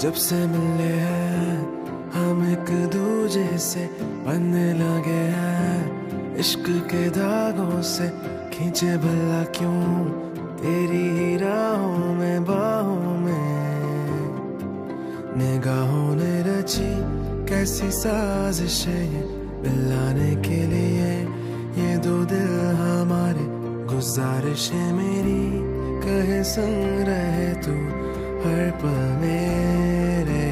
जब से मिले हैं हम एक दूजे से बनने लगे हैं, इश्क के धागों से खींचे भला क्यों तेरी ही राहों में बाहों में। निगाहों ने रची कैसी साजिश है ये मिलाने के लिए, ये दो दिल हमारे गुजारिश है मेरी, कहे सुन रहे तू हर पल मेरे,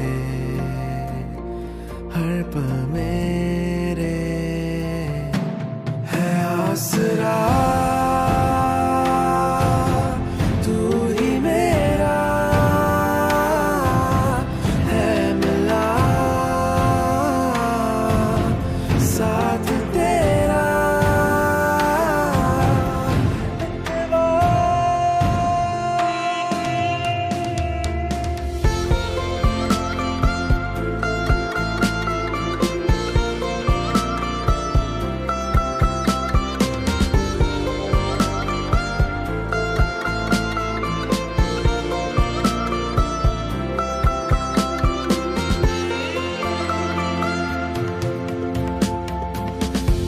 हर पल मेरे है आसरा तू ही मेरा है मिला साथ तेरा।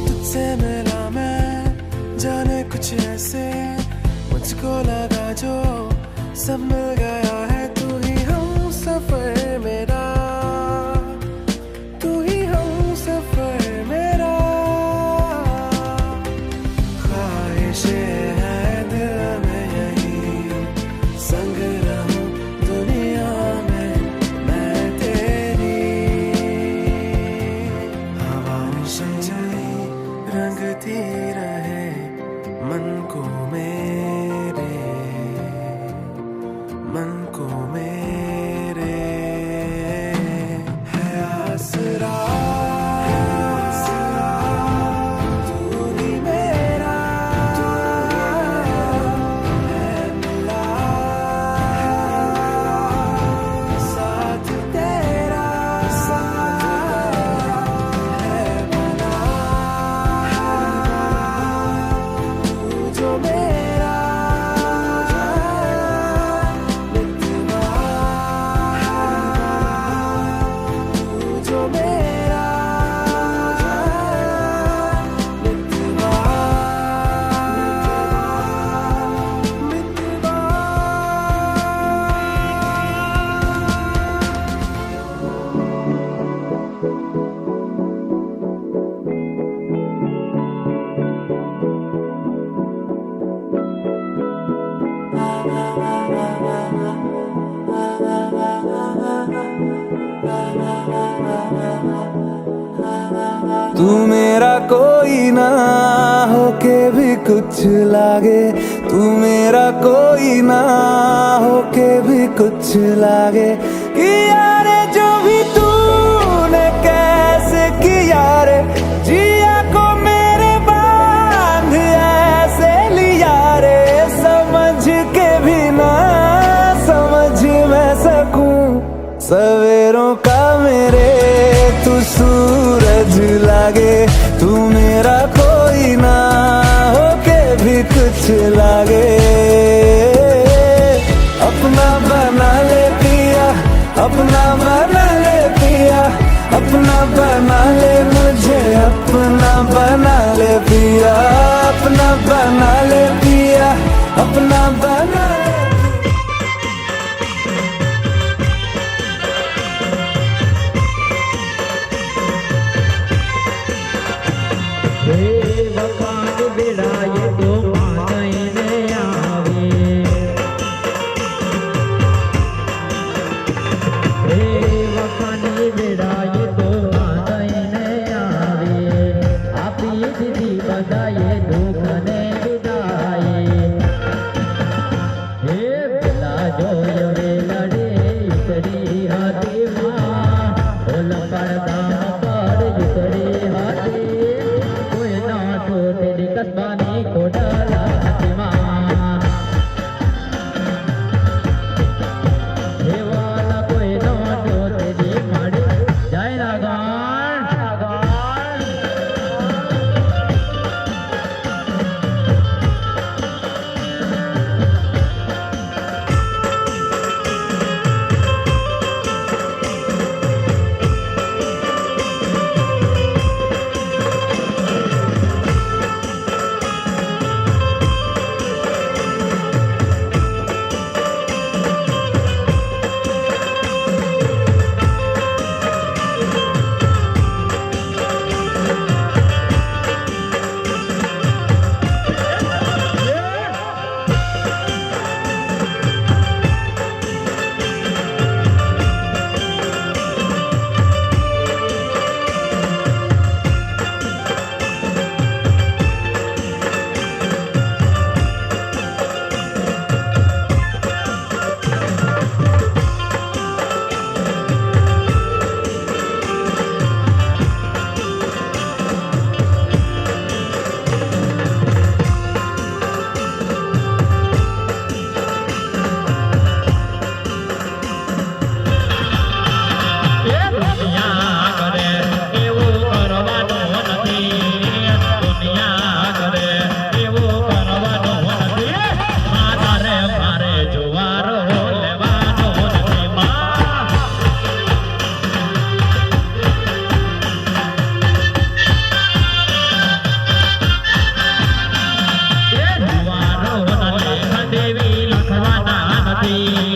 तुझसे मिला मैं जाने कुछ ऐसे, मुझको लगा जो सब मिल गया है। तू ही हम सफर मेरा, तू ही हम सफर मेरा, ख्वाहिशें हैं दिल में यही, संग रहूं दुनिया में मैं तेरी। हवाएं चली रंगती रहे मन को मेरे, मन को मेरे है आसरा तू ही मेरा है मिला साथ तेरा, है बना तू जो मेरा मितवा, तू जो मेरा मितवा, मितवा। तू मेरा कोई ना होके भी कुछ लागे, तू मेरा कोई ना होके भी कुछ लागे। किया रे जो भी तूने कैसे किया रे, जिया को मेरे बांध ऐसे लिया रे, समझ के भी ना समझ मैं सकूं सवेरों का मेरे तू सूरज लागे। तू मेरा कोई ना होके भी कुछ लागे, अपना बना ले पिया, अपना बना ले पिया, अपना बना ले मुझे, अपना बना ले पिया, अपना बना ले पिया, अपना बना ले। वफान बिड़ाए तो मानने आवे, वफान बिड़ाए तो मानने आवे, आप दीदी बधाए दुख ने विदाए।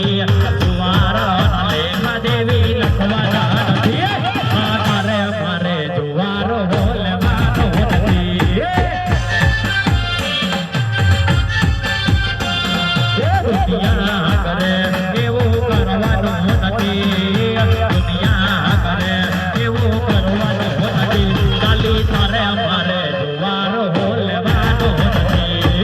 નથી જુવારા લેખા દેવી લખવાના નથી મારે મારે જુવારો લેવાનો નથી દુનિયા કરે એવું કરવાનું નથી દુનિયા કરે એવું કરવાનું નથી ખાલી તારે મારે જુવારો લેવાનો નથી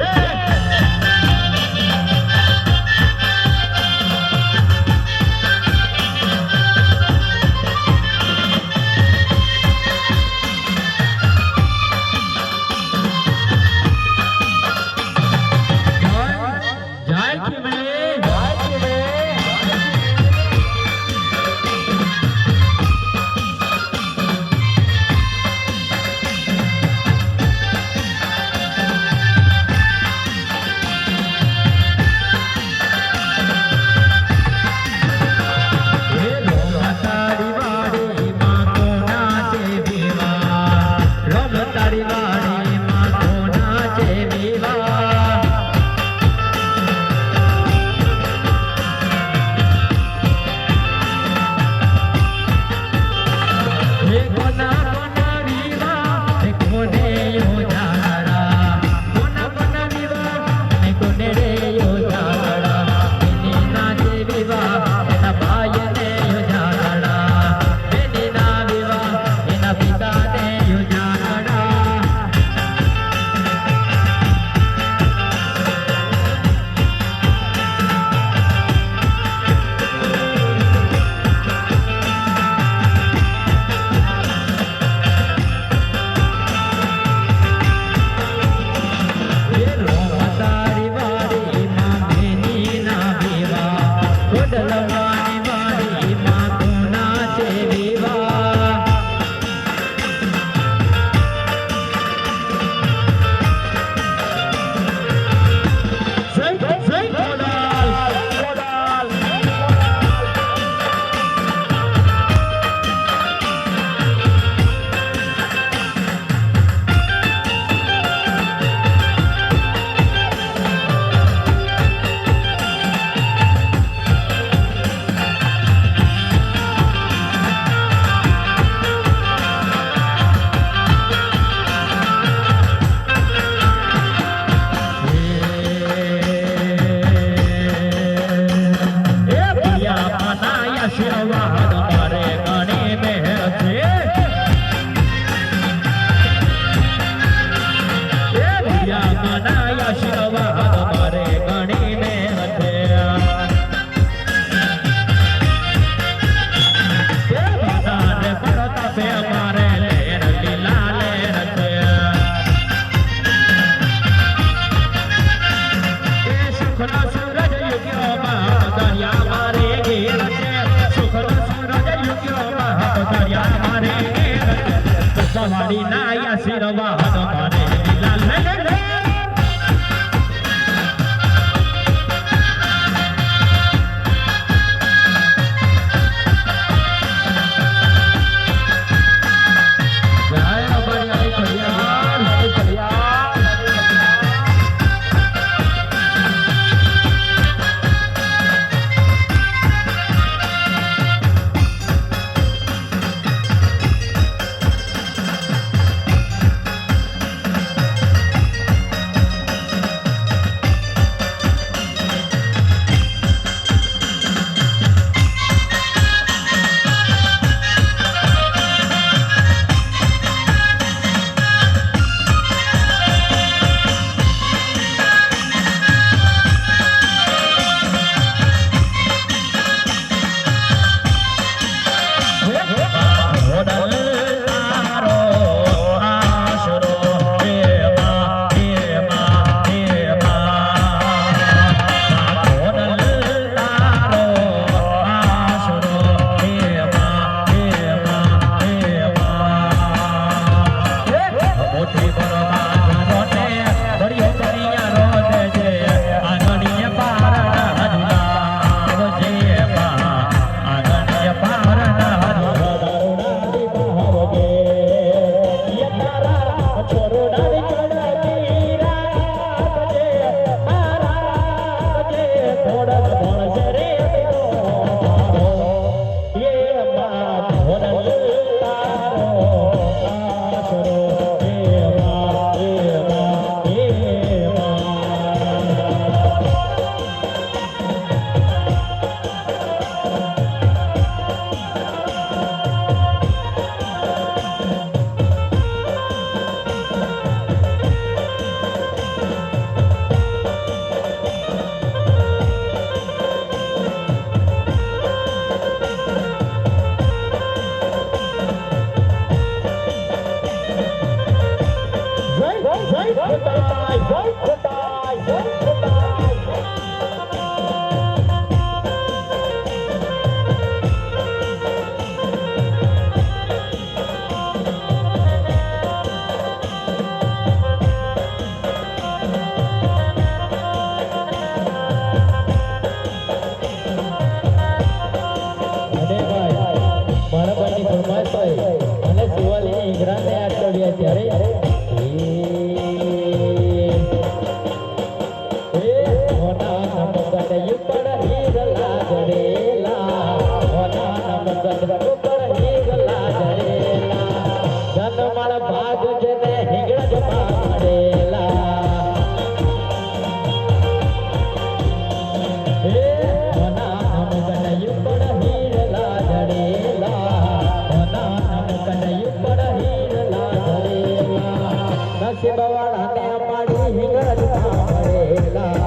જય ખીમલી તારી વાડી માં કોના છે વિવાહ રમ તારી વાડી માં કોના છે વિવાહ કોના કોના વિવાહ કોને યોજાડા કોના કોના વિવાહ કોને રે યોજાડા એની ના છે વિવાહ એના ભાઈને યોજાડા એની ના વિવાહ એના પિતાને યોજાડા તારી વાડી માં બેની ના વિવાહ કોડલવાની વાડી માં કોના છે વિવાહ જય કોડાલ આશીર્વાદ મારે ઘણી મહેર છે આશીર્વાદ મારે ઘણી મહેર છે તારે પ્રતાપે મારે લેર લીલા લેર છે સુખનો સૂરજ યુગ્યોમાં દરિયા મારે ઘેર છે સુખનો સૂરજ યુગ્યોમાં દરિયા મારે ઘેર છે સવારી ના આશીર્વાદ મારે લીલા લેર ગઢ ઉપર હિંગલા જડેલા જનમળ ભાગ જેને હિંગળજ પાડેલા હે મના નમ ગઢ ઉપર હિંગલા જડેલા મના નમ ગઢ ઉપર હિંગલા જડેલા નસીબ વાળાને અમારી હિંગળજ પાડેલા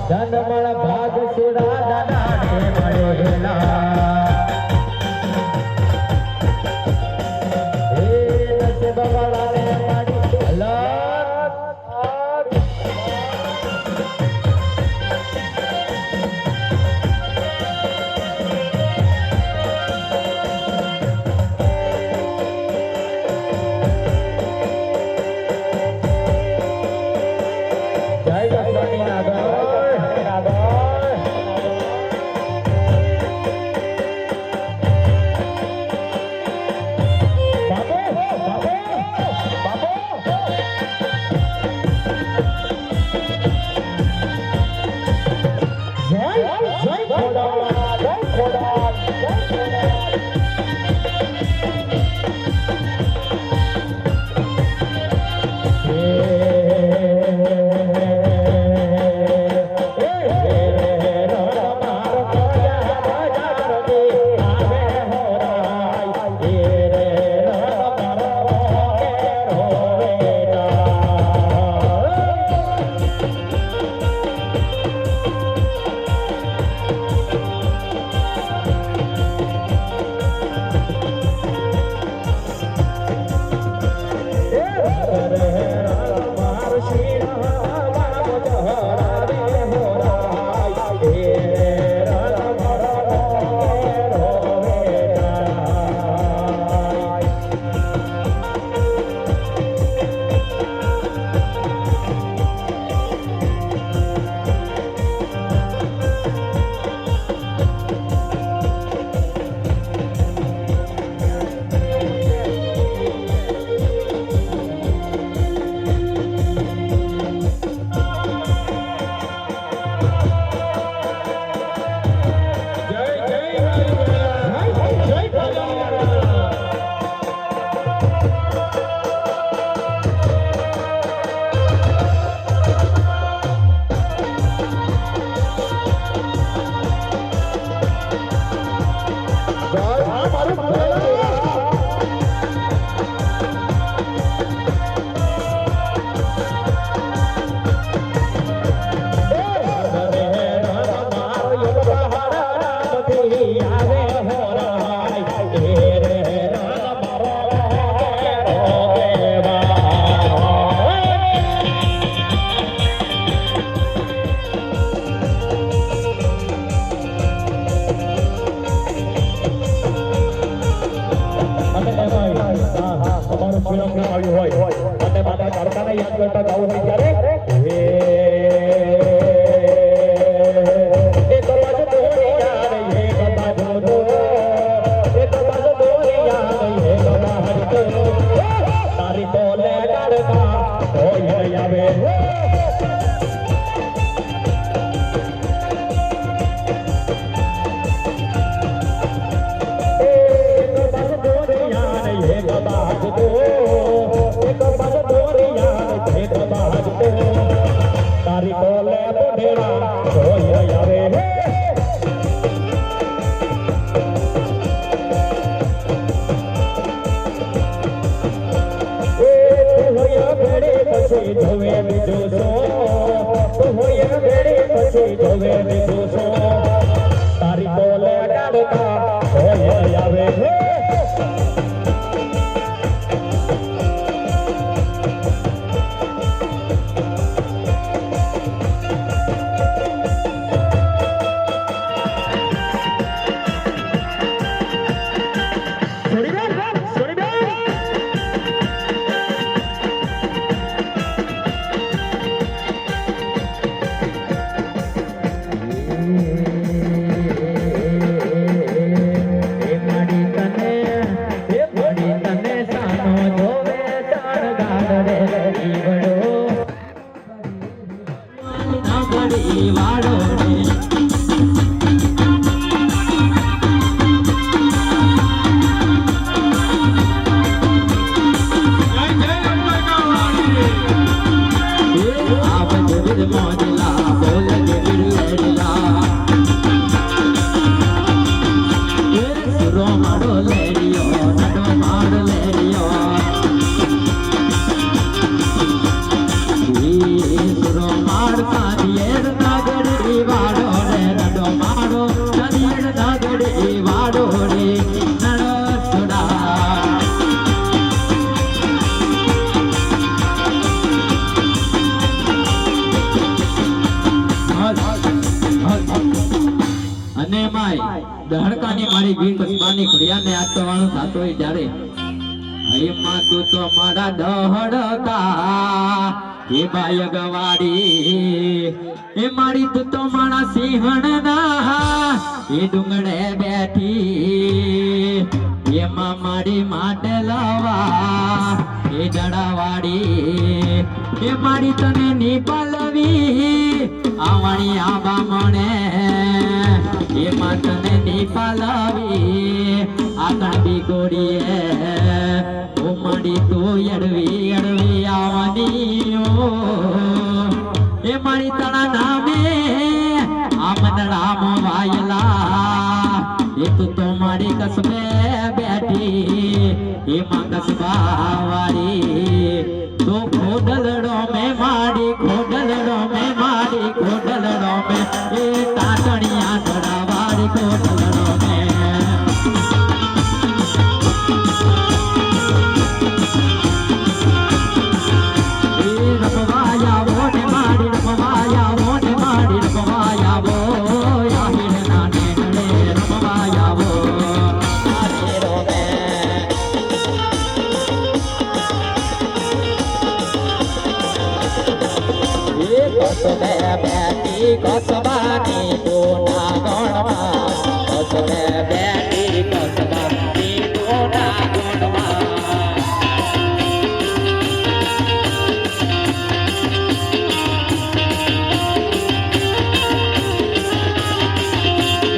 જનમળ ભાગ સુરા દાદા મળેલા હે નસીબ વાળાને મારી હલાત જય સ્વામિનારાયણ જોવે દીધું તારી બોલે કાઢતા હોય આવે દહડકાની મારી વીર કસ્બાની ખડિયાને આતવાનું થાતો હોય ત્યારે હઈમાં તું તો મારા દહડકા એ બાય ગવાડી એ મારી તું તો મારા સિંહણના એ ડુંગળે બેઠી એમાં મારી માટે લવા એ જડાવાડી એ મારી તને નીપાલવી આવણી આબા મને એમાં તને નીપાલવી આકણ બી ગોડીએ ઓ મારી તું અડવી અડવી આવવાની એ મારી તણા નામે આમદડામાં વાયલા એ તું તો મારી કસબે બેઠી એમાં કસબા વાળી તો ખોડલડો મેં માડી ખોડલડો મેં માડી ખોડલડો મેં એ તાતણિયા ધડાવાળી ખોડલડો મેં એ રમવાયા વો ને માડી રમવાયા વો ને માડી રમવાયા વો આહિર નાને નડે રમવાયા વો આહિરો મેં કસબે બેટી કસબાની દોના ગણવા કસબે બેટી કસબાની દોના ગણવા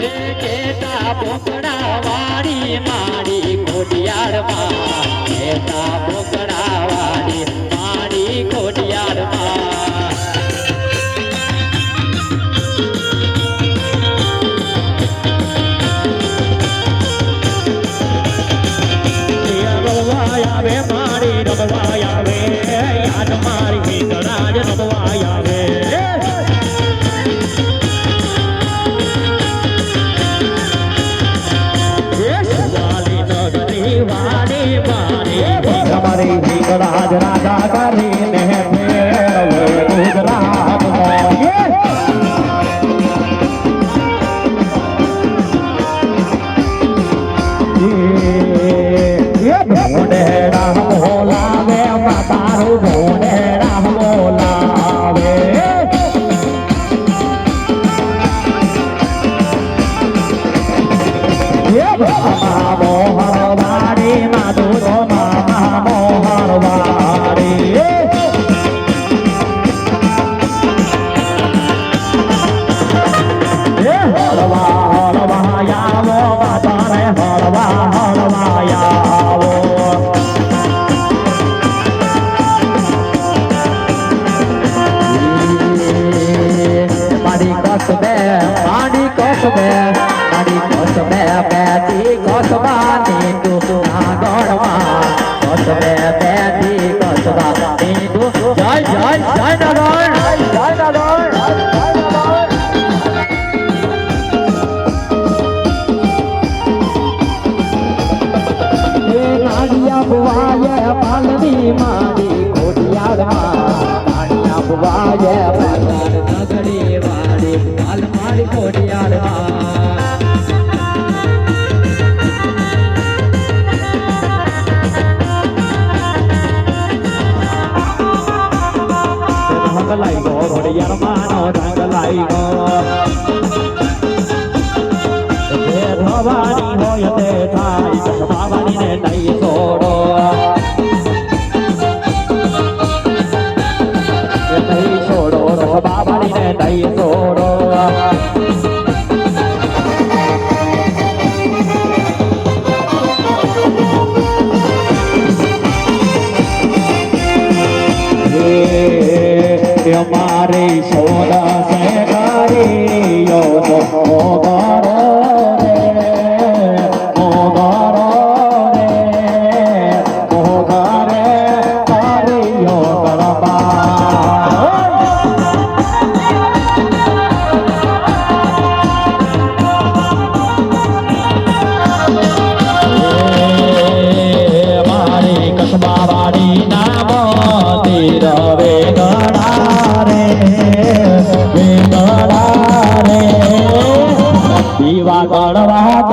એ કેતા પોકડા વાળી માડી ખોડિયારમાં કેતા પોકડા વાળી માડી ખોડિયારમાં આવે મારી રમવાય આવે યાદ મારી ભીતરાજ રમવાય આવે વાલી નગરી વાલી મારી તમારી ભીતરાજ રાજા કરીને ફેરવે ગુજરાતમાં ભોંડેડા બોલાવે તારું ભોંડેડા બોલાવે મોહર વાડી માધુરો મામા મોહર વાડી હળવા હળવા યાવો તારે હળવા હળવા યાવો મારી કસબે મારી કસબે બેટી કસબાની તું આગળમાં કસબે બેટી કસબાની તું જય જય જય નારાયણ જય નારાયણ કસબાવાળી હોય તે થાય કસબાવાળીને નહીં છોડો નહીં છોડો કસબાવાળીને નહીં છોડો અમારી સોના સે ગાડીઓ મોગારો રે મોગારો રે મોગારે ગાડીઓ મારી કસબાવાળી નામ તીરવે દીવા ગણવા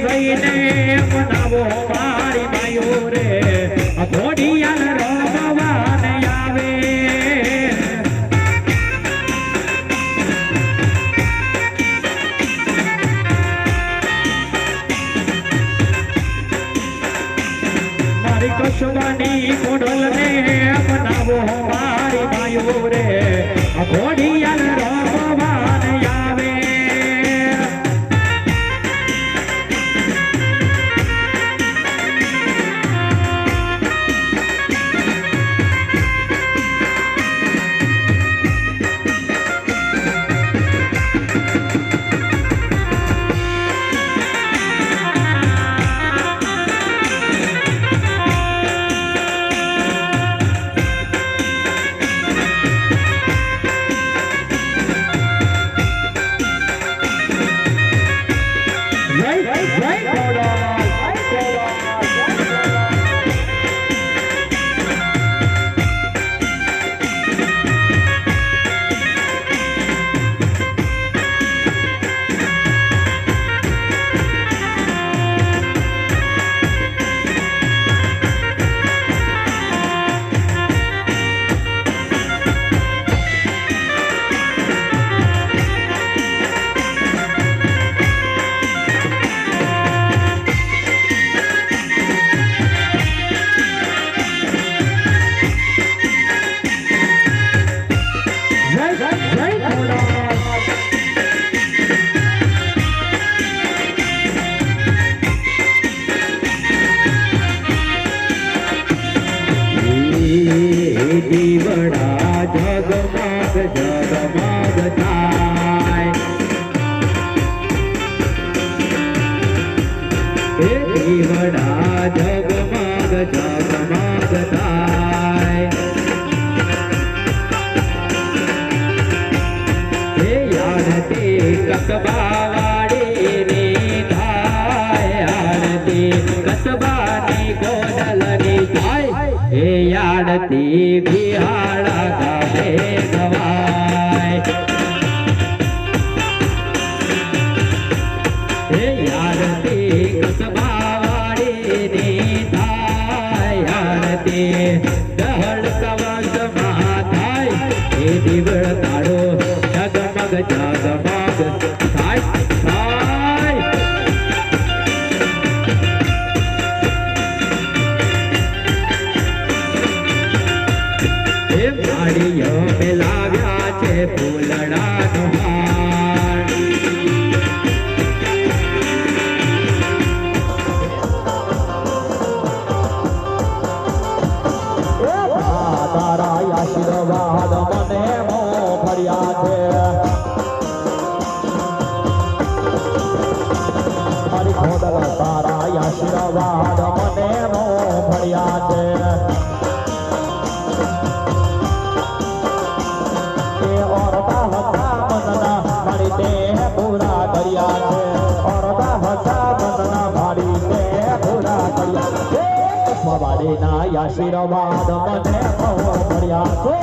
લઈને મનાવો મારી માયો રે ઘોડિયાલ રમવાને આવે મારી કસબાની કોડલને બનાવો મારી માયો રે ઘોડિયાલ રમવાને આવે દીવડા જગમગ જગમગ થાય એ દીવડા જગમગ જગમગ થાય એ આરતી કસબાવાડીની થાય આરતી કસબાની ગોડલની થાય એ આરતી બિહાડા ગામે ગવાય એ આરતી કસબાવાડીની થાય આરતી દહડ કવાસમાં થાય એ દીવડ તાળો જગમગ જગમગ થાય થાય માળીઓ મેલાવ્યા છે ફૂલડાનો હાર તારા આશીર્વાદ મને મોકલ્યા છે મારી ખોડલ તારા આશીર્વાદ મને મોકલ્યા છે પૂરા કર્યા છે ઓરતા હતા બંધના ભાડી તે પૂરા કર્યા છે ભવાડીના આશીર્વાદ મને બહુ મળ્યા છે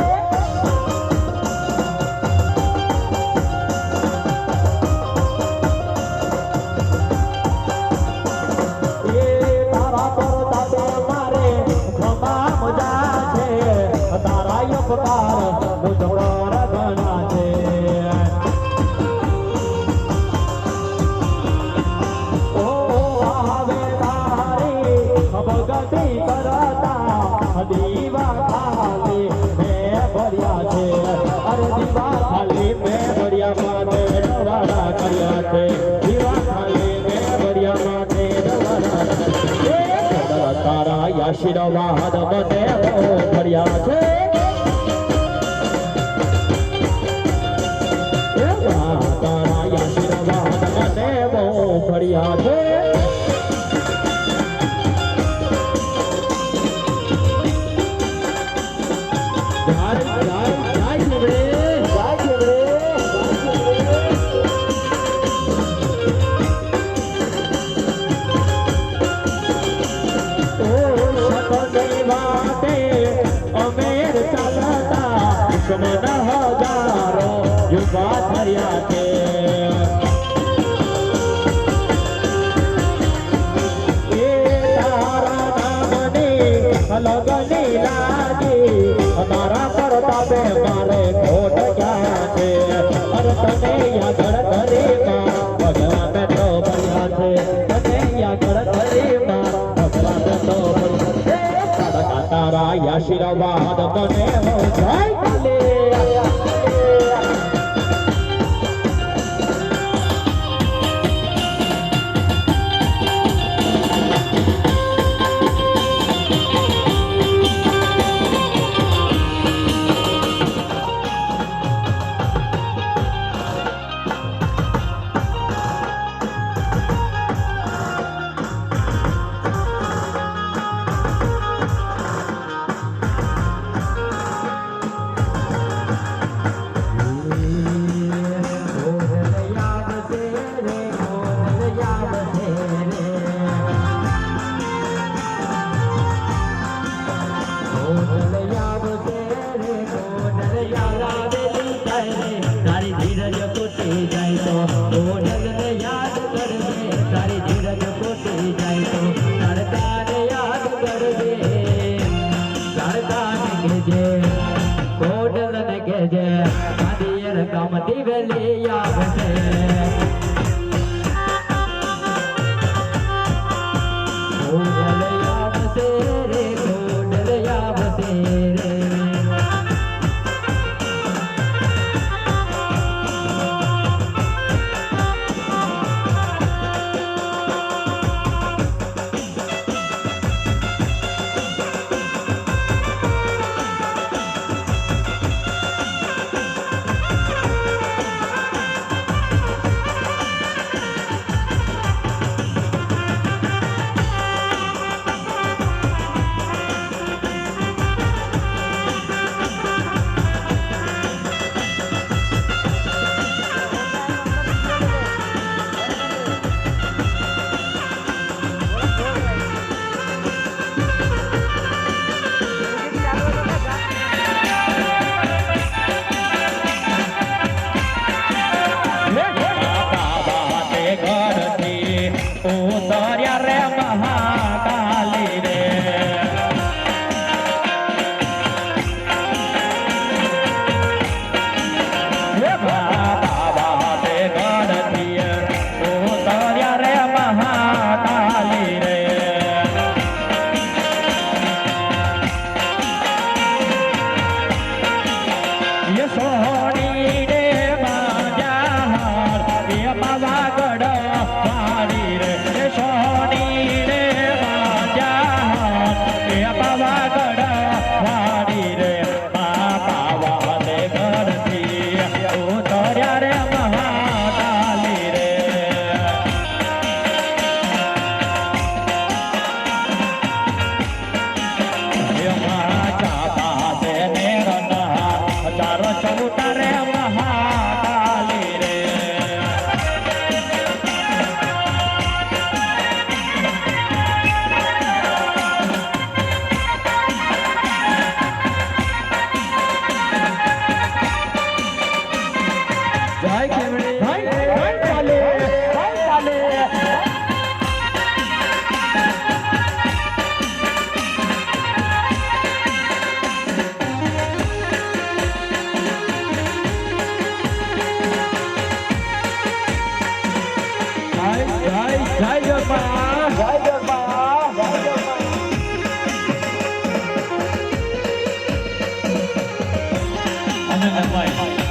એ તારા પર તાતે મારે ખમા મજા છે તારા ઉપકાર મુજોડો રગના છે ભગતી કરતા દીવા ખાલી મેં ભર્યા છે અરે દીવા ખાલી મેં ભર્યા માટે રવાના કર્યા છે દીવા ખાલી મેં ભર્યા માટે રવાના તારા આશીર્વાદ મને બહુ ભર્યા છે તારા આશીર્વાદ મને બહુ ભર્યા છે હજારો યુવા થયા છે એ તારા નામની લગની લાગી તારા પ્રતાપે મારે ખોટ ક્યાં છે અરે તને યાદ કરીમાં ભગવાન તો ભર્યા છે તને યાદ કરીમાં ભગવાન તો ભર્યા તારા આશીર્વાદ મને હો જય કાલે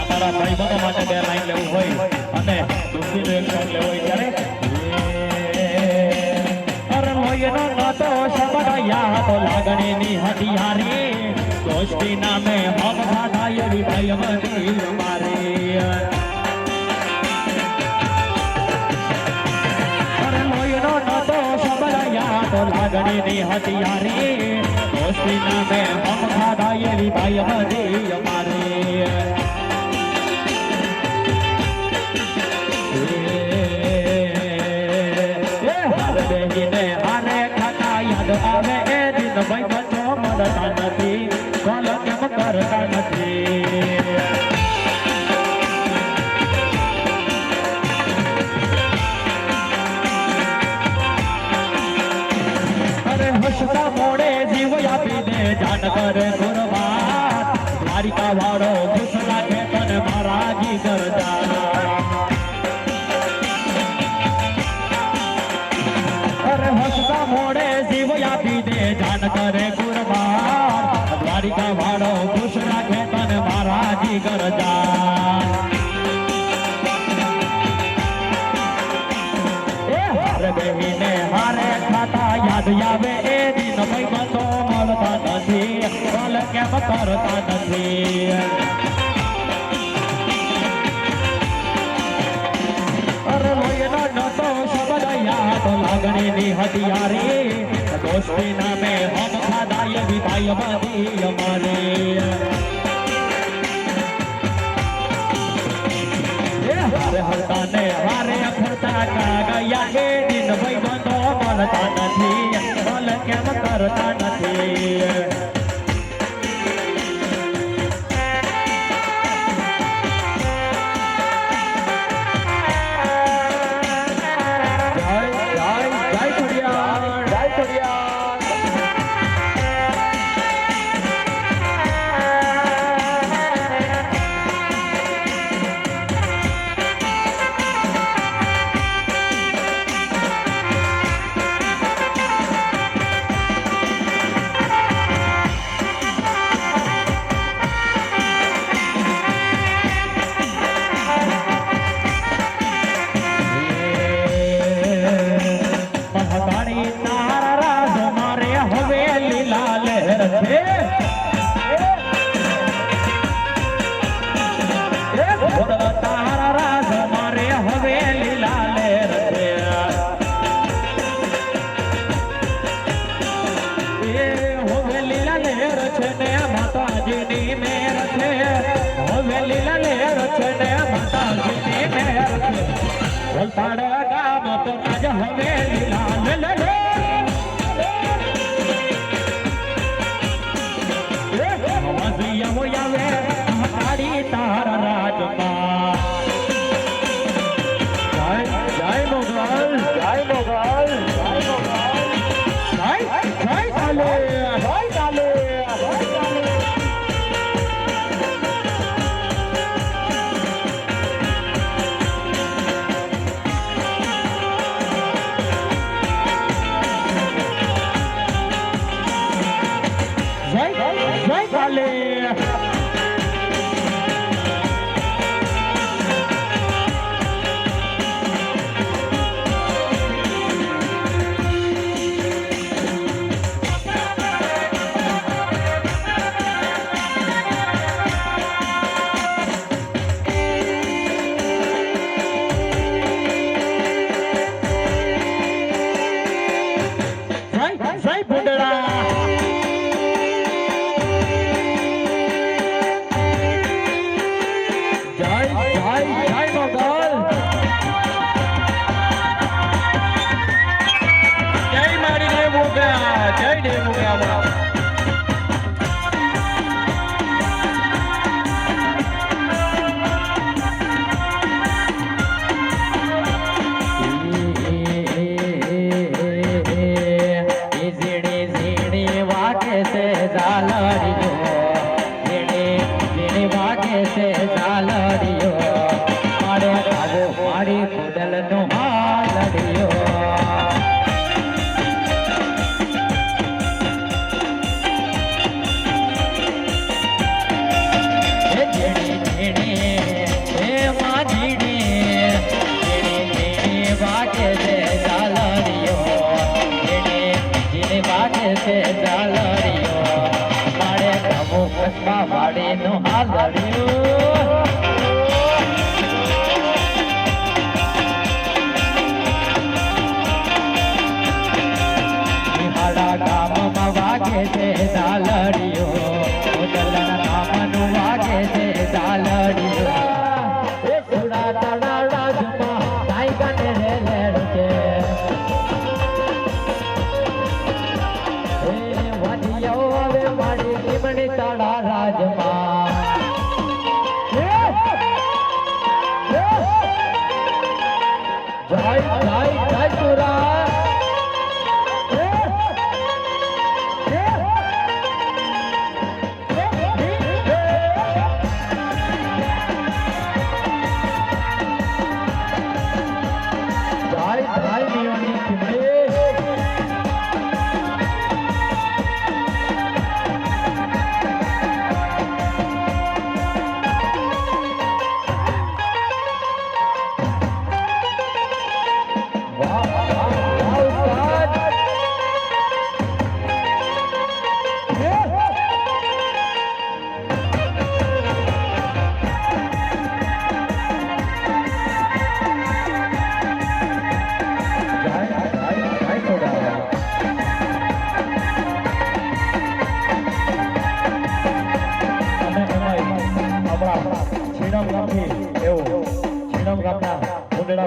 અમારા ભાઈ બનો માટે બે લાઈન લેવું હોય અને દુઃખી એક સોંગ લેવું હોય ત્યારે અરે લોહીનો નાતો સમડાયા તો લાગણીની હથિયારી દોસ્તી નામે હમ ખાધા એવી ભાઈ મની મારી અરે લોહીનો નાતો સમડાયા તો લાગણીની હથિયારી દોસ્તી નામે હમ ખાધા એવી ભાઈ મની મારી આને ખાતા યાદ આવે એ દિન ભાઈ બચો મળતા નથી કોલ કેમ કરતા નથી અરે હસતા મોડે જીવ આપી દે જાન કરે કુરબાન દ્વારિકા વાળો ખુશ રાખે તને મારા જીગર જાન અરે હસતા મોડે જીવ આપી દે જાન કરે કુરબાન દ્વારિકા વાળો ખુશ રાખે તને મારા જીગર જાન બેહીને હારે ખાતા યાદ આવે એ દિન ભાઈ બંધો મળતા નથી બોલ કેમ કરતા નથી અરે લોહીનો નતો શબ્દ યાદ લાગણીની હથિયારી દોસ્તી નામે હમ ખાધા એવી ભાઈ બધી અમારી હારે હરતા ને હારે ફરતા કા ગયા એ દિન ભાઈ બંધો મળતા નથી બોલ કેમ કરતા નથી ગામ તો આજ હવે લીલા તારા રાજમાં જય મોગલ જય મોગલ જય ચાલે જય ચાલે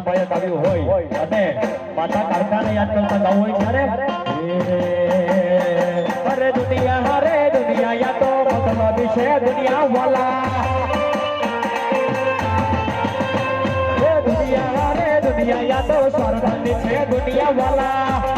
ભાઈએ ગાવ્યું હોય અને માતા કારખાને યાદ કરતા ગાવું હોય ત્યારે અરે દુનિયા યા તો મતલબ છે દુનિયા વાલા દુનિયા યા તો સ્વર્ગની છે દુનિયા વાલા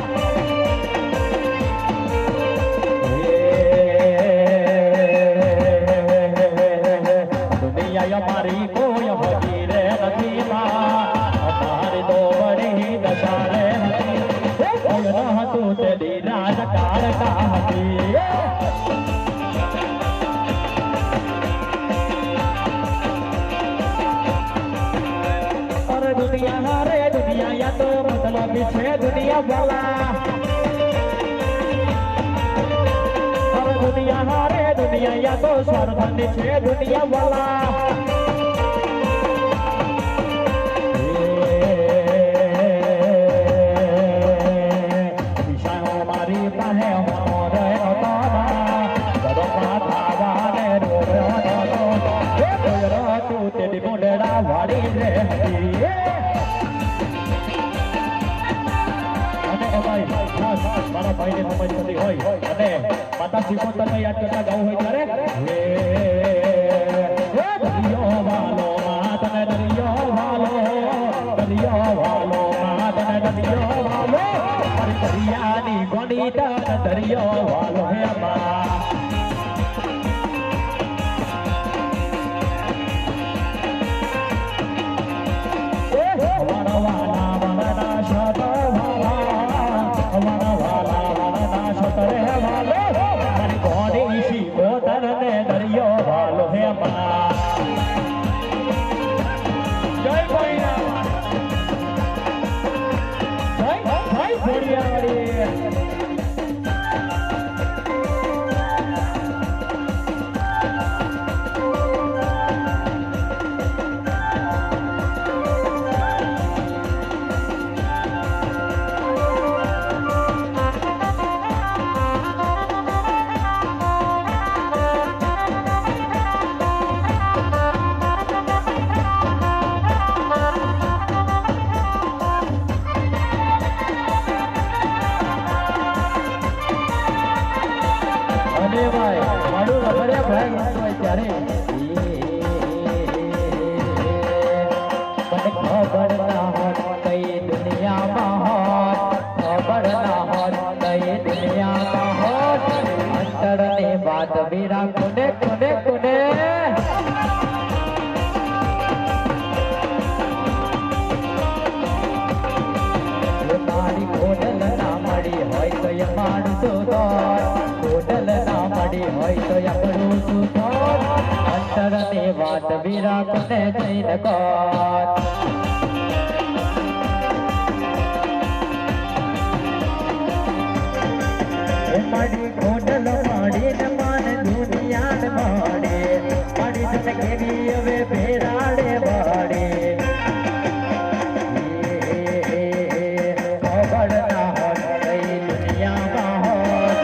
મારી કોઈ હોતી રે નથી અમારી તો બડી દશા રે હતી કોઈ ન હતું તે દીરાજ કાળકા હતી અરે દુનિયા યા તો મતલબ છે દુનિયા વાલા દુનિયા યા તો સ્વર્ગની છે દુનિયા વાલા મારી પાસે તેની મુંડડા વાળી રે મારા ભાઈને સમજ થતી હોય અને માતા શિકોતરને યાદ કરતા ગાવું હોય ત્યારે દરિયો વાલો માતને દરિયો વાલો માતને દરિયો વાલો મારી દરિયાની ગોની તને દરિયો વાલો હે મા વાત વિરાટ ને જઈને કર માડી ખોડલ માડી ને માન દુનિયા ને માડે માડી તને કેવી હવે ભેરાડે વાડે ખબર ના હોત કઈ દુનિયામાં હોત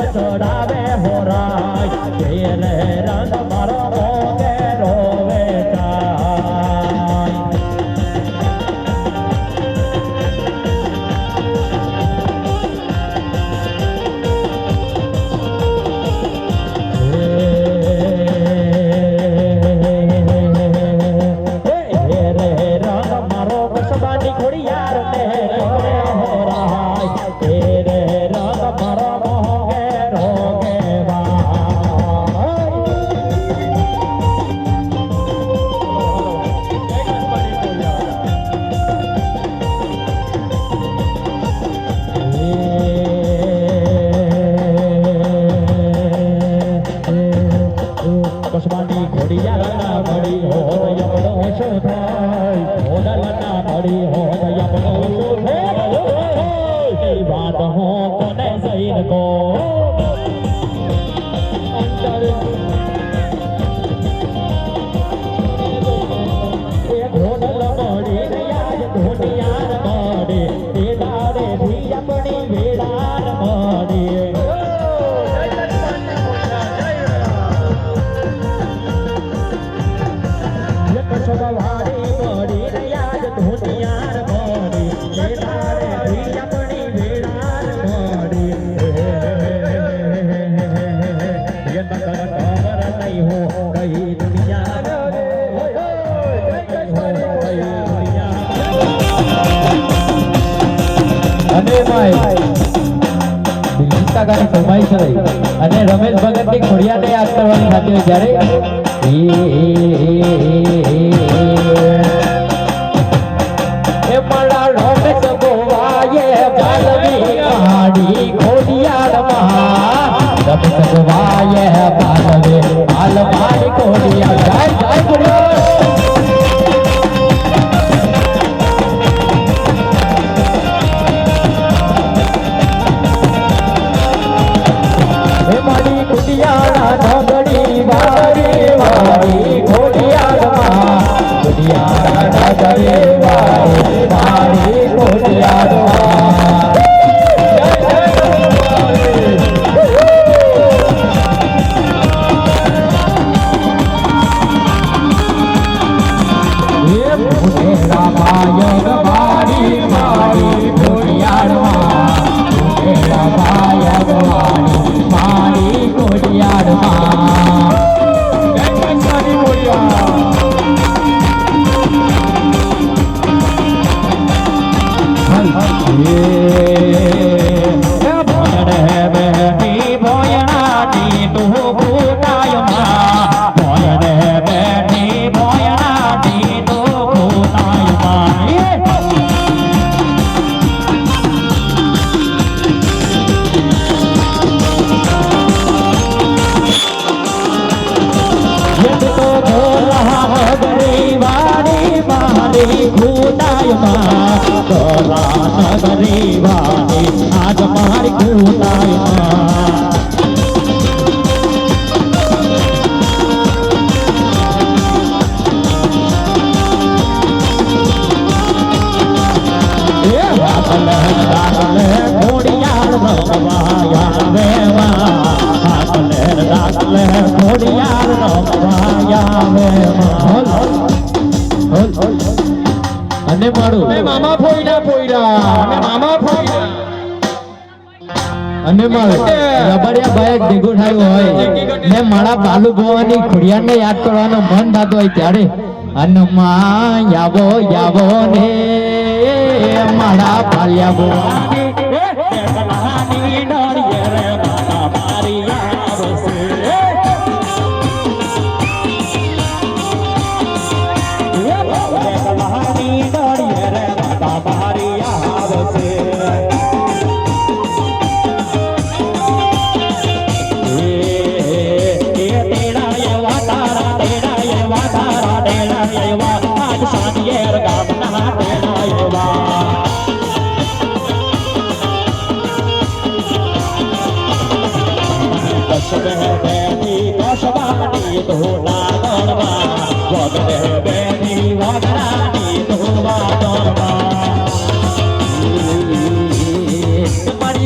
ચડાવે હોરાય ઘેરે રંગ મારો મોગે રોવે જાય કસબાની ઘોડિયાળના મળી હોય યમનો શું થાય ઘોડાળના મળી હોય યમનો શું થાય એ વાત હું કોને જઈને કહો અંતર એ ઘોડલ મળી ને યાદ ઘોડિયાળ મળી તે દાડે થી આપણી વેળાર મળી સવારી મળી ને યાદ ધોનિયાર મળી એ તારે થી આપણી વેળાર મળી એ તકર ખબર નહીં હો કઈ દુનિયા અને ભાઈ ગીતા ગાની ફરમાઈશ રહી અને રમેશ ભગત ની ખોડિયાને યાદ કરવાની થતી હોય જ્યારે એ મારા રમેશ ગોવાએ બાલવી કહાડી ખોડિયારમાં રમેશ ગોવાએ બાલવી બાલમારી ખોડિયાર જય જય ખોડિયાર નગરી વારી વારી ખોડિયારમાં ખોડિયાર નગરી વારી વારી ખોડિયારમાં રામાયણ વારી વારી ખોડિયારમાં રામાયણ વારી મારી ખોડિયારમાં બેટી ભોયણાની તું ભૂતાયમાં ભોયરે બેટી ભોયણાની તું ભૂતાયમાં નગરી વાળી આજ મારી ખુદાયમાં ઘોડિયાળ રમવાયા વેવા ઘોડિયાળ રમવાયા વેવા અને મારું મામા ફોઈડા અને મારું રબડિયા બાઈક ભેગું થયું હોય ને મારા બાલુ ભવાની ખોડિયારને યાદ કરવાનું મન થતું હોય ત્યારે હનુમાન યાવો ને મારા પાલ્યા ભવાની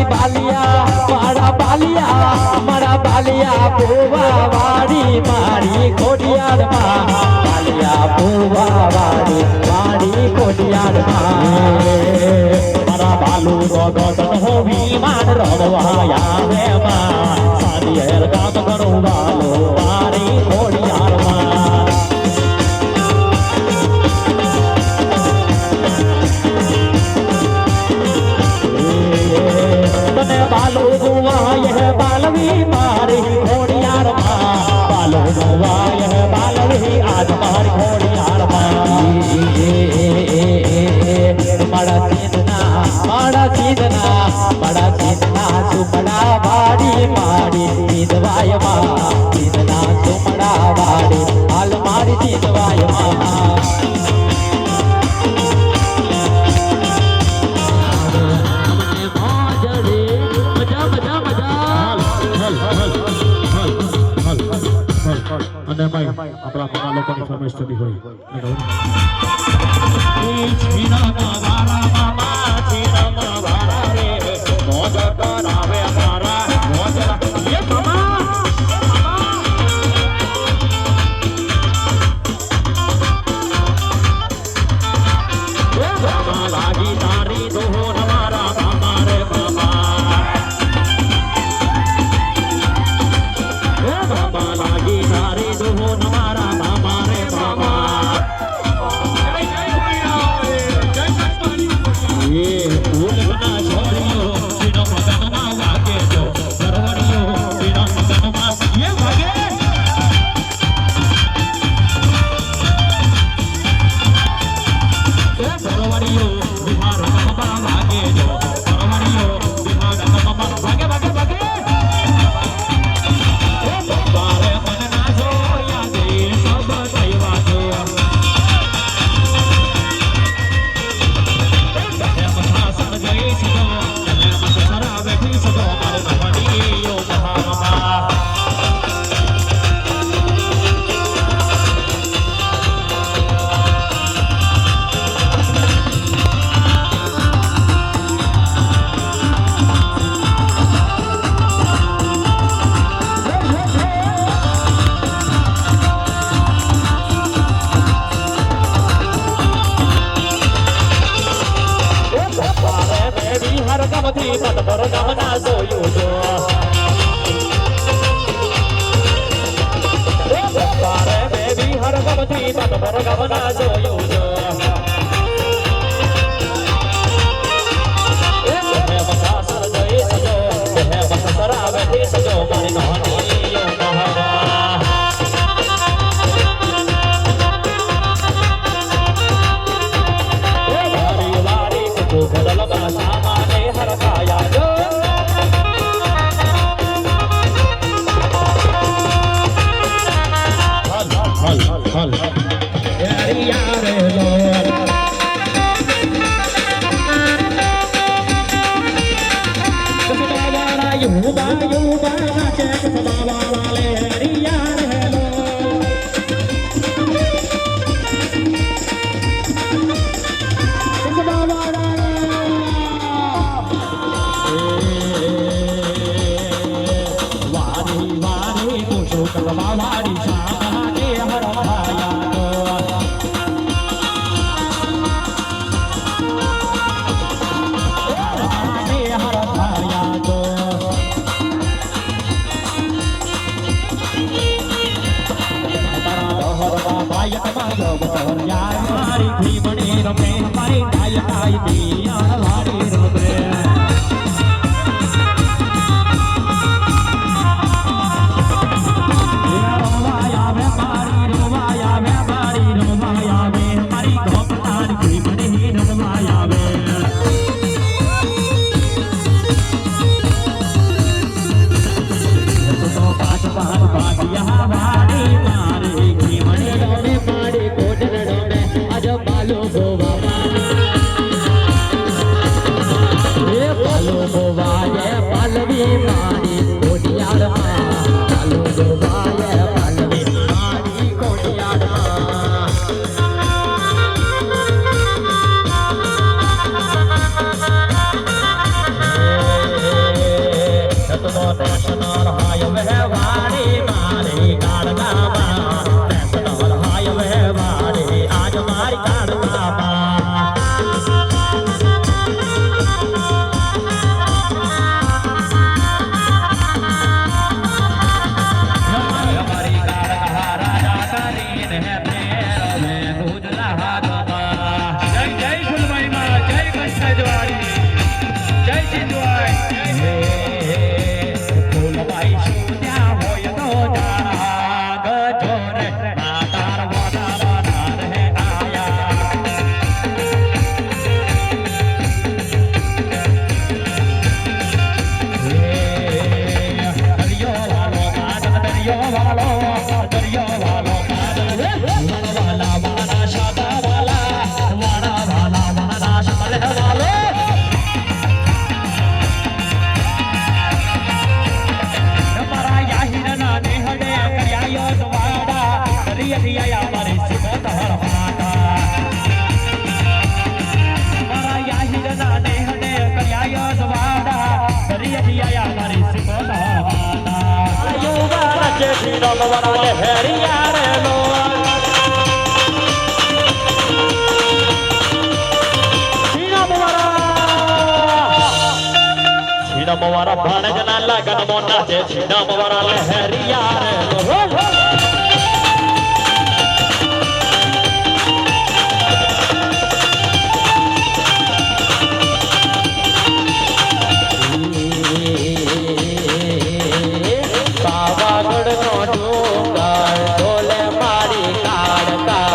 બાલિયા બાલિયા ભૂવા વાડી મારી ખોડિયારમાં બાલિયા ભૂવા વાડી મારી ખોડિયારમાં મારા બાલુ રોગન હો વિમાન રડવાયા રે માં સાદિયર ગામ ઘણું વાલો મારી ખોડિયારમાં મને બાલુ ગુવાય બાલવી મારી ખોડિયારમાં બાલુ ગુવાય બાલવી આજ મારી ખોડિયારમાં બડા ચીદના સુમડા વાડી મારી ચીદવાયમાં ચીદના સુમડા વાડી હાલ મારી ચીદવાયમાં અને ભાઈ આપણા લોકોની ફરમાઈશ થતી હોય લાગી તારી દોહન મારા મામા રે મામા લાગી તારી દોહન મારા મામા રે મામા એ ફૂલના છોડીઓ સીનો મગનમાં વાગે જો સરવડીઓ સીનો મગનમાં એ વાગે સરવડીઓ બિહાર મગમાં વાગે જો સરવડીઓ બિહાર મગમાં વાગે વાગે વાગે બારે મનના જોયા દે સબ કઈવા જો હર ગમથી પદ પર ગમના જોયું જો તારે બેબી હર ગમથી પદ પર ગમના જોયું જો સાસર જઈ સજો બસરા બેઠી સજો મારી નોની વારી વારી કુકુ બદલ બાસા મારી ભીમણી રમે મારી ડાય ડાય વારી રમે તો નેશનલ હાઈવે વાળી મારી કાળકામાં નેશનલ હાઈવે વાળી આજ મારી કાળકામાં અમારી કાળકા રાજા કરીને મેં ગુજલા હાથમાં જય જય ફૂલભાઈ માં જય કૃષ્ણજવાળી જય સિંધુઆઈ ફૂલબાઈ શું ત્યાં હોય તો જાગ જોરે માતાર વાદા રહે આયા દરિયો વાલો કાજલ દરિયો વાલો વાલા વાલા શાદા વાલા શમલ વાલો અમારા યાહિરના નેહડે કર્યાયો સવાડા દરિયા મારી સિકત હરવાટા અમારા યાહિરના નેહડે કર્યાયો સવાડા દરિયા મારી સિકત હરવાટા યુવા રચે નમવરા લહેરિયા રે લો છીનમવારા ભાણજના લગન મોના છે છીનમવારા લહેરિયા રે લો પાવાગઢનો ડુંગર ડોલે મારી કાળકા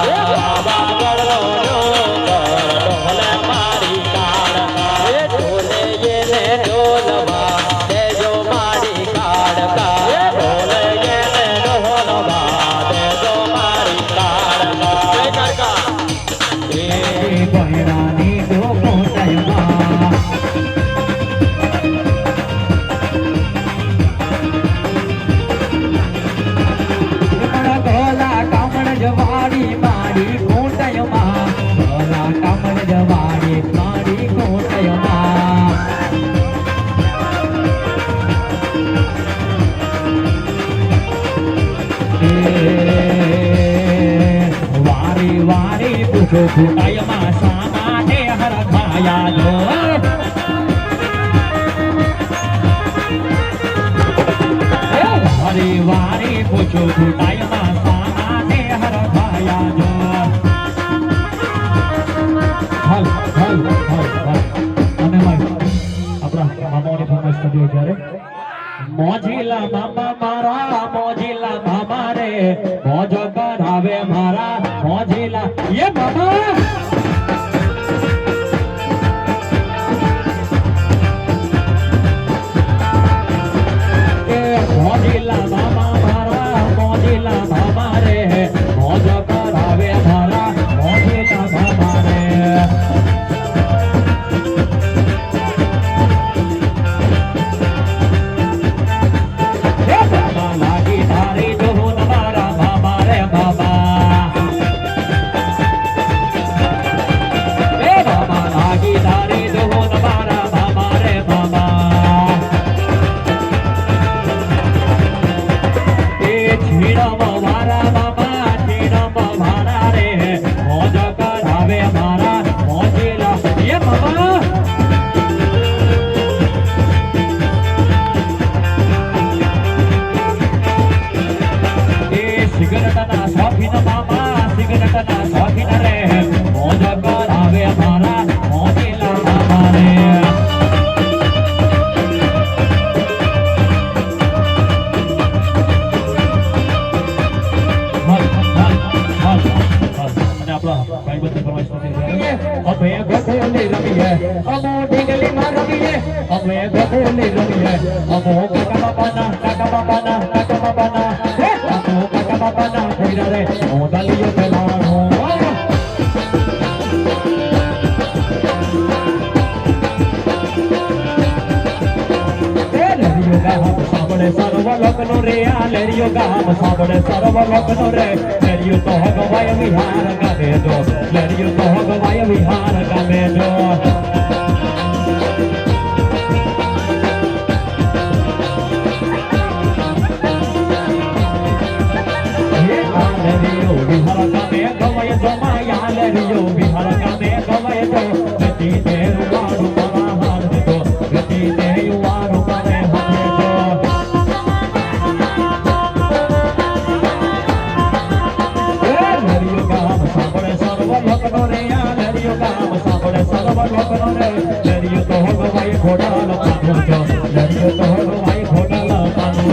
પાવાગઢનો ડુંગર ડોલે મારી કાળકા એ ડોલે એને ડોલવા દેજો મારી કાળકા ડોલે એને ડોલવા દેજો મારી કાળકા જય કાળકા એ બહેરાની ડોકોટયમાં ગોલા કામણ જવાડી મારી કોટયમાં ગોલા કામણ જવાડી મારી કોટયમાં વારી વારી પૂછો કોટયમાં શા માટે હરખાયા જો વારી વારી પૂછો કોટયમાં શા માટે હરખાયા જો હાલ હાલ હાલ હાલ અને ભાઈ આપણા મામાઓની ફરમાઈશ કરી જ્યારે મોજીલા મામા મારા મોજીલા મામા રે મોજ કરાવે મારા મોજીલા એ મામા એ મોજીલા મામા મારા મોજીલા મામા રે મોજ કરાવે મારા મોજીલા મામા રે બાબા લાગી તારી જોહું તમારા બાબા રે બાબા એ બાબા લાગી તારી જોહું તમારા બાબા રે બાબા એ છીણમ મારા બાબા છીણમ મારા રે મોજ કરાવે મારા મોજીલા એ બાબા સિગરેટના શોખીન મામા સિગરેટના શોખીન રે મોજ કરાવે મારા મોજીલા મામા રે અને આપણા ભાઈ બંધ ફરમાઈશ નથી અમે ગોઠોલી રમીએ અમો ઢીંગલીમાં રમીએ અમે ગોઠોલી રમીએ અમો કાકા બાપાના હે અમો કાકા બાપાના ભૈરા રે મોદાલીઓ પેલાનો લેરિયો ગામ સાંભળે સર્વ લોકનો રે આ લેરિયો ગામ સાંભળે સર્વ લોકનો રે લેરિયો તો હગવાય વિહાર ગામે જો લેરિયો તો હગવાય વિહાર ગામે જો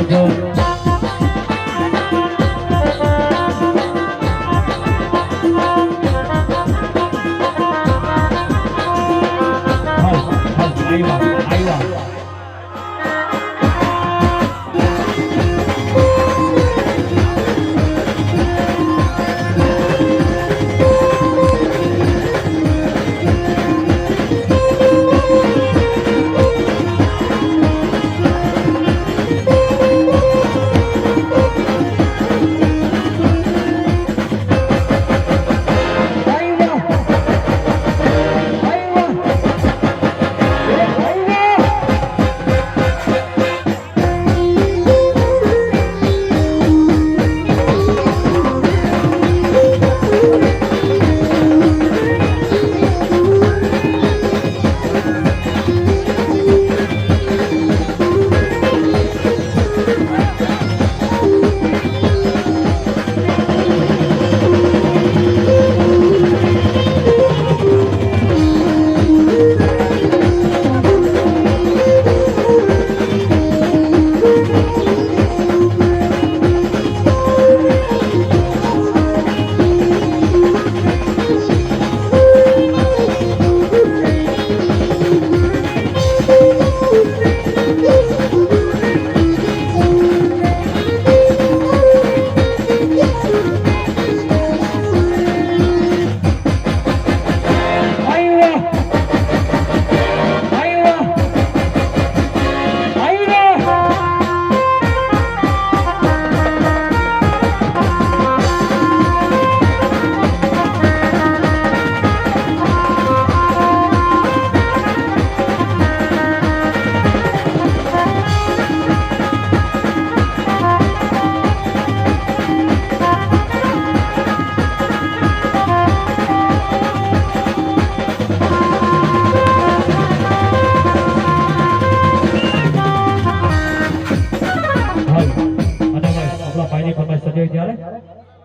આવજો. આવ્યા.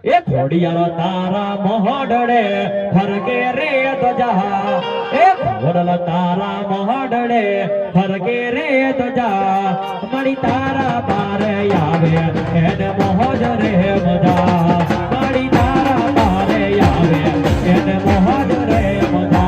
એ ઘોડિયાળો તારા મોહડડે ફરકે રે ધજા એ ઘોડલ તારા મોહડડે ફરકે રે ધજા મળી તારા પારે આવે એને મોહજ રે મજા મળી તારા પારે આવે એને મોહજ રે મજા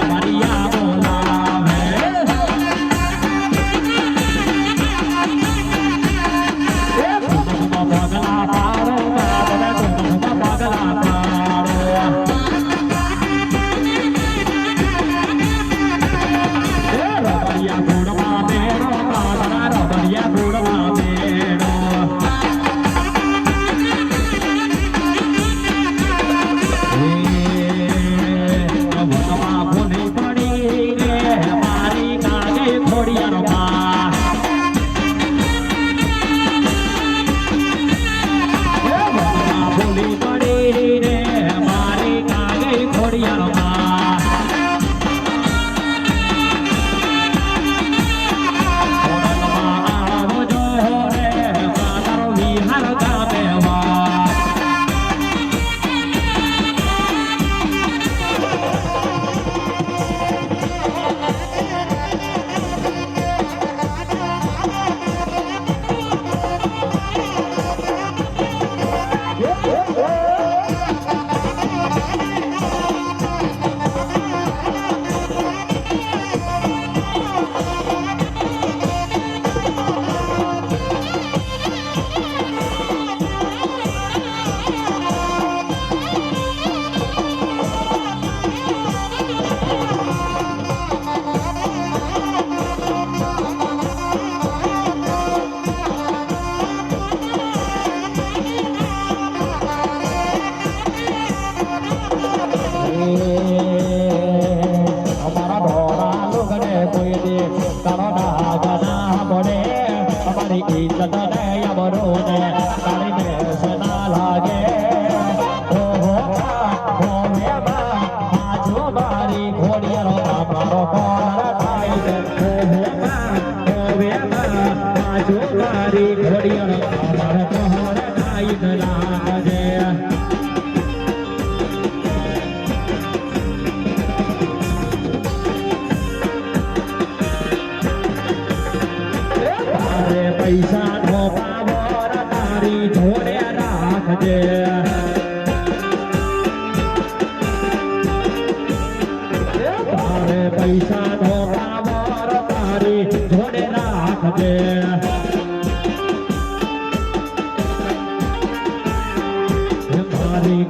Maria bola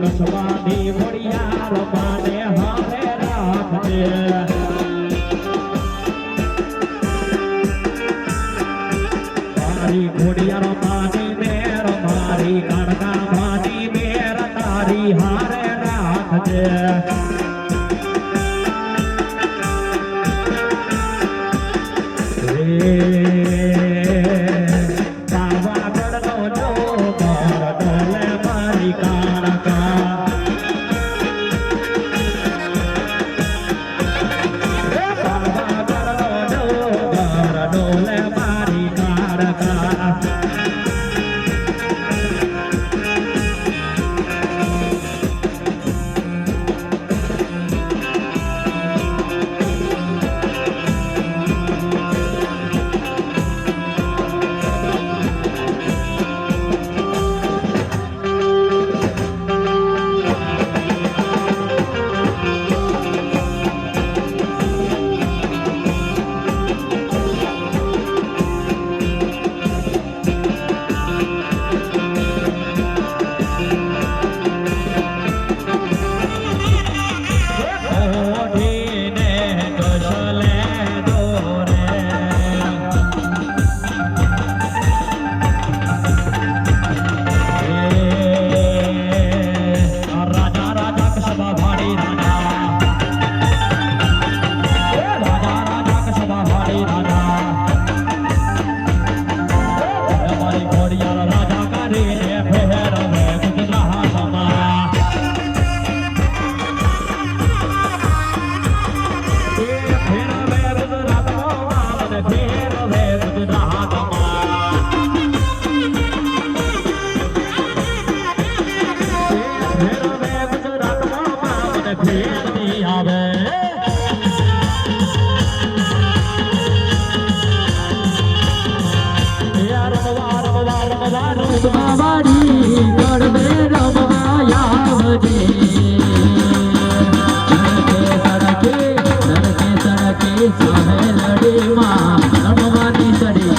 કસબાની ઘોડિયાર માને હારે રાખજે મારી ઘોડિયાર માની મેર મારી કણકા માની મેર તારી હારે રાખજે બાવાડી ગળવે રમવાયાવજે સડકે સામે લડીમાં રમવાની સડી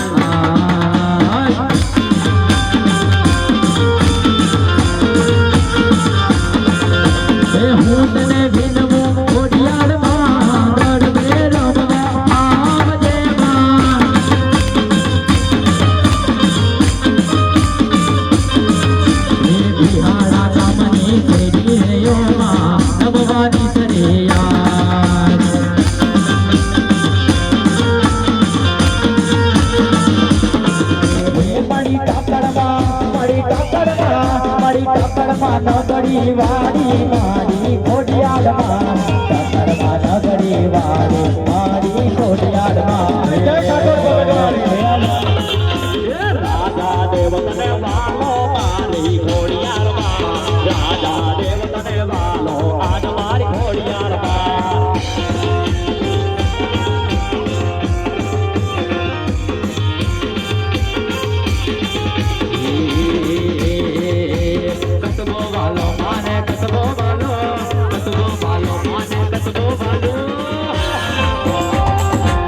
હું તને વિનવું ઘોડિયાળમાં ગળવે રમવા આવજે બિહારા કામની ફેરી હેયોમાં રમવાની સરેયા મારી ટાકડમાં નગરી વાડી મારી ઘોડિયાળમાં ટાકડમાં નગરી વાડી મારી ઘોડિયાળમાં રાજા દેવ તને વાલો મારી ઘોડિયારમાં રાજા દેવ તને વાલો આજ મારી ઘોડિયારમાં કસબો વાલો માને કસબો વાલો માને કસબો વાલો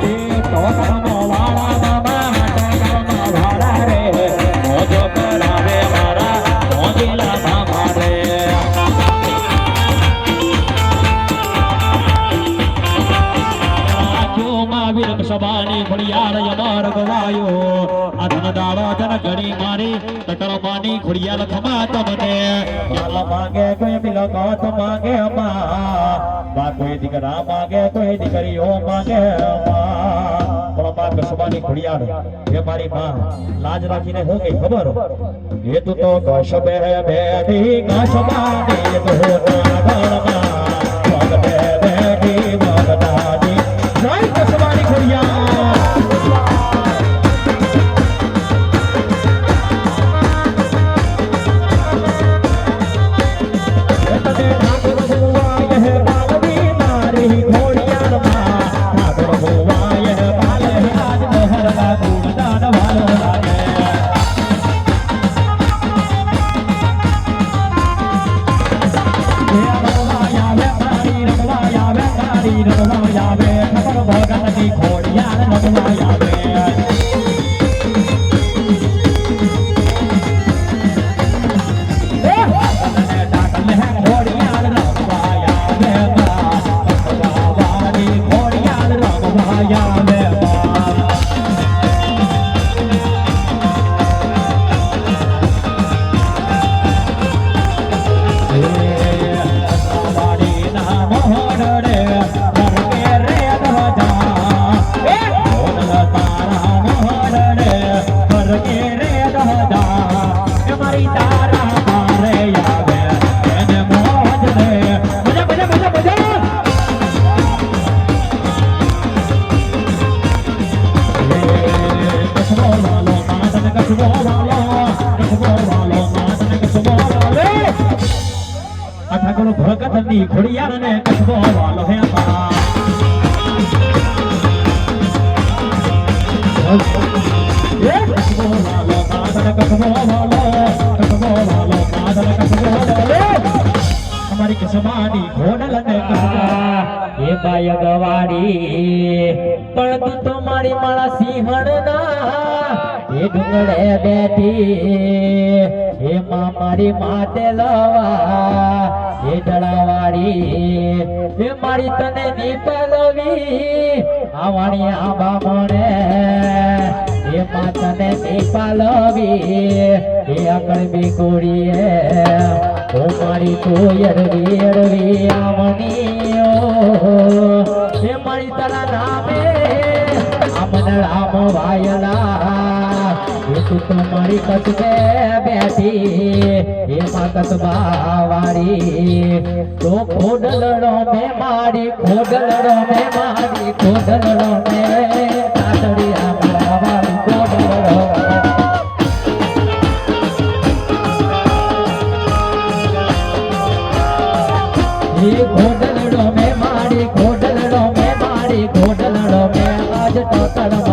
એ તો કર્મો વાળા મામા વાળા રે મોજો કરાવે મારા મોજીલા મામા રે વીર સભાની ખોડિયાર યમાર ગવાયો આ ધન દાડો જન ઘડી મારી તકરમાની ખોડિયાર ખમા તમને યાલા માંગે કોઈ મિલકો તો માંગે બા કોઈ દીકરા માંગે કોઈ દીકરીઓ માંગે પણ બા કસબાની ખોડિયાર એ મારી માં લાજ રાખીને હું ગઈ ખબર એ તું તો કસબે બેઠી કસબાની ધોના ગણમાં પગ બેઠી મગનાની જય કસબાની ખોડિયાર અઠાકોણ ભગતની ખોડિયારને કસબો વાલો હે મા કસબો વાલો માધર કસબો વાલો માધર કસબો વાલો અમારી કસબાની ઘોડલને કસબા એ બાય ગવાડી પણ તું તો મારી માળા સિંહણના એ ડુંગળે બેઠી એ માં મારી માતે લવા એ ડળાવાડી એ મારી તને નીપલવી આવાણી આંબા મોણે એ માં તને નીપલવી એ અકળબી કુડીએ ઓ મારી તું અડવી આવણીઓ એ મારી તારા નામે આમન રામ વાયલા એ તું તો મારી કસબે બેઠી એ માં કસબા વાળી તો ખોડલડો મે મારી ખોડલડો મે મારી ખોડલડો મે તાતડી આમળા વાળી ખોડલડો ઘોડલડો મે મારી ઘોડલડો મે મારી ઘોડલડો મે આજ તો તડ